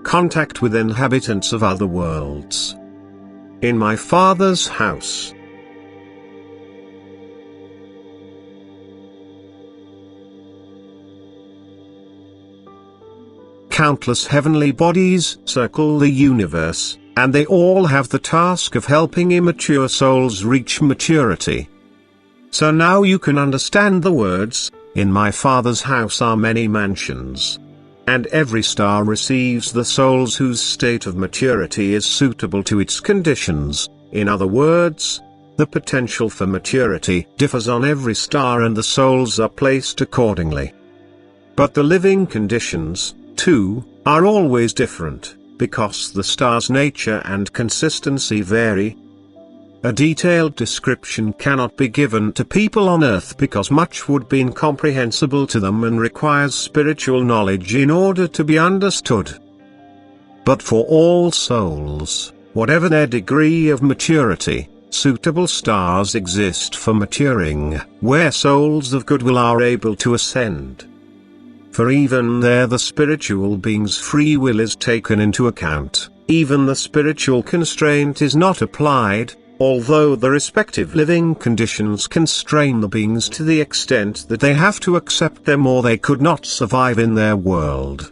contact with inhabitants of other worlds. In my Father's house. Countless heavenly bodies circle the universe, and they all have the task of helping immature souls reach maturity. So now you can understand the words, "In my Father's house are many mansions." And every star receives the souls whose state of maturity is suitable to its conditions. In other words, the potential for maturity differs on every star and the souls are placed accordingly. But the living conditions, too, are always different, because the star's nature and consistency vary. A detailed description cannot be given to people on Earth because much would be incomprehensible to them and requires spiritual knowledge in order to be understood. But for all souls, whatever their degree of maturity, suitable stars exist for maturing, where souls of goodwill are able to ascend. For even there the spiritual being's free will is taken into account, even the spiritual constraint is not applied, although the respective living conditions constrain the beings to the extent that they have to accept them or they could not survive in their world.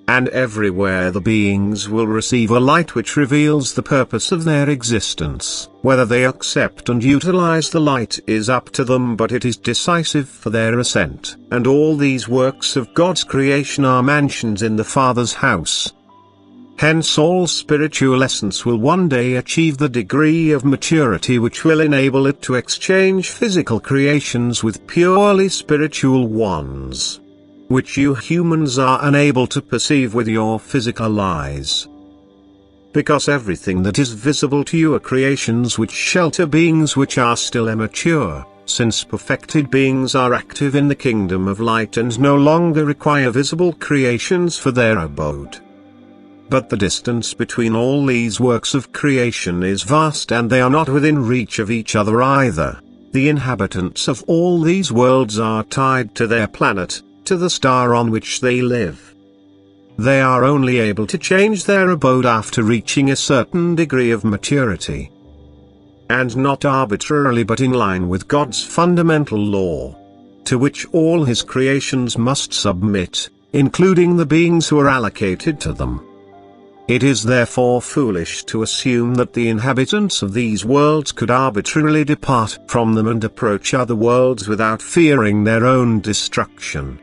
And everywhere the beings will receive a light which reveals the purpose of their existence. Whether they accept and utilize the light is up to them, but it is decisive for their ascent. And all these works of God's creation are mansions in the Father's house. Hence all spiritual essence will one day achieve the degree of maturity which will enable it to exchange physical creations with purely spiritual ones, which you humans are unable to perceive with your physical eyes. Because everything that is visible to you are creations which shelter beings which are still immature, since perfected beings are active in the kingdom of light and no longer require visible creations for their abode. But the distance between all these works of creation is vast and they are not within reach of each other either. The inhabitants of all these worlds are tied to their planet, to the star on which they live. They are only able to change their abode after reaching a certain degree of maturity. And not arbitrarily but in line with God's fundamental law, to which all His creations must submit, including the beings who are allocated to them. It is therefore foolish to assume that the inhabitants of these worlds could arbitrarily depart from them and approach other worlds without fearing their own destruction.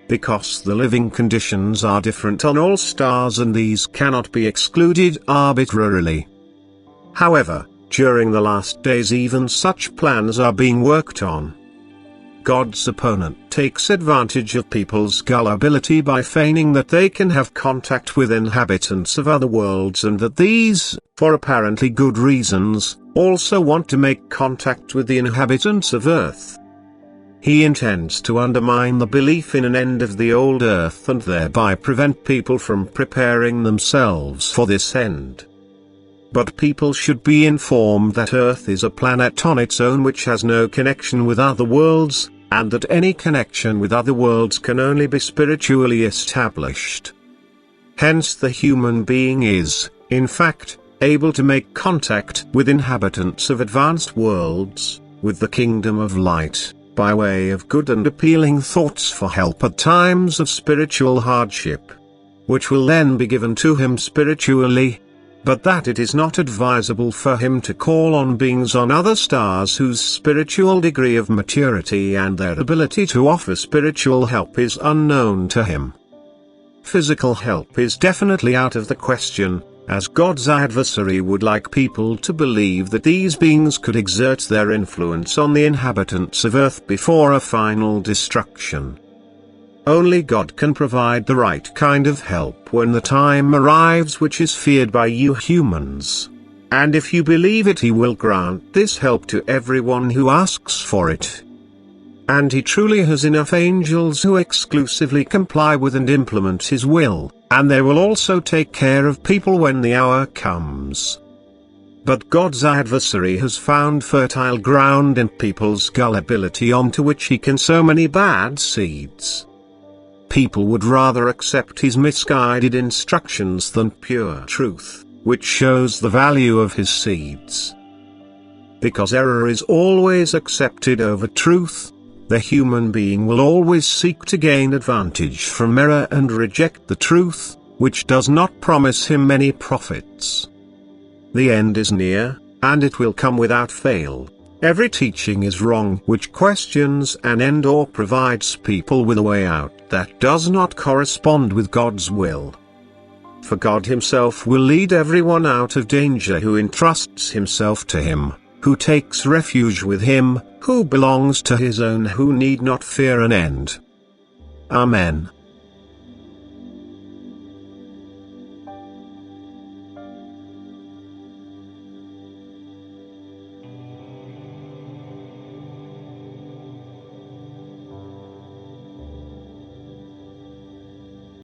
Because the living conditions are different on all stars and these cannot be excluded arbitrarily. However, during the last days even such plans are being worked on. God's opponent takes advantage of people's gullibility by feigning that they can have contact with inhabitants of other worlds and that these, for apparently good reasons, also want to make contact with the inhabitants of Earth. He intends to undermine the belief in an end of the old Earth and thereby prevent people from preparing themselves for this end. But people should be informed that Earth is a planet on its own which has no connection with other worlds, and that any connection with other worlds can only be spiritually established. Hence the human being is, in fact, able to make contact with inhabitants of advanced worlds, with the kingdom of light, by way of good and appealing thoughts for help at times of spiritual hardship, which will then be given to him spiritually, but that it is not advisable for him to call on beings on other stars whose spiritual degree of maturity and their ability to offer spiritual help is unknown to him. Physical help is definitely out of the question, as God's adversary would like people to believe that these beings could exert their influence on the inhabitants of Earth before a final destruction. Only God can provide the right kind of help when the time arrives which is feared by you humans. And if you believe it, He will grant this help to everyone who asks for it. And He truly has enough angels who exclusively comply with and implement His will, and they will also take care of people when the hour comes. But God's adversary has found fertile ground in people's gullibility onto which he can sow many bad seeds. people would rather accept his misguided instructions than pure truth, which shows the value of his seeds. Because error is always accepted over truth, the human being will always seek to gain advantage from error and reject the truth, which does not promise him many profits. The end is near, and it will come without fail. Every teaching is wrong which questions an end or provides people with a way out that does not correspond with God's will. For God himself will lead everyone out of danger who entrusts himself to him, who takes refuge with him, who belongs to his own, who need not fear an end. Amen.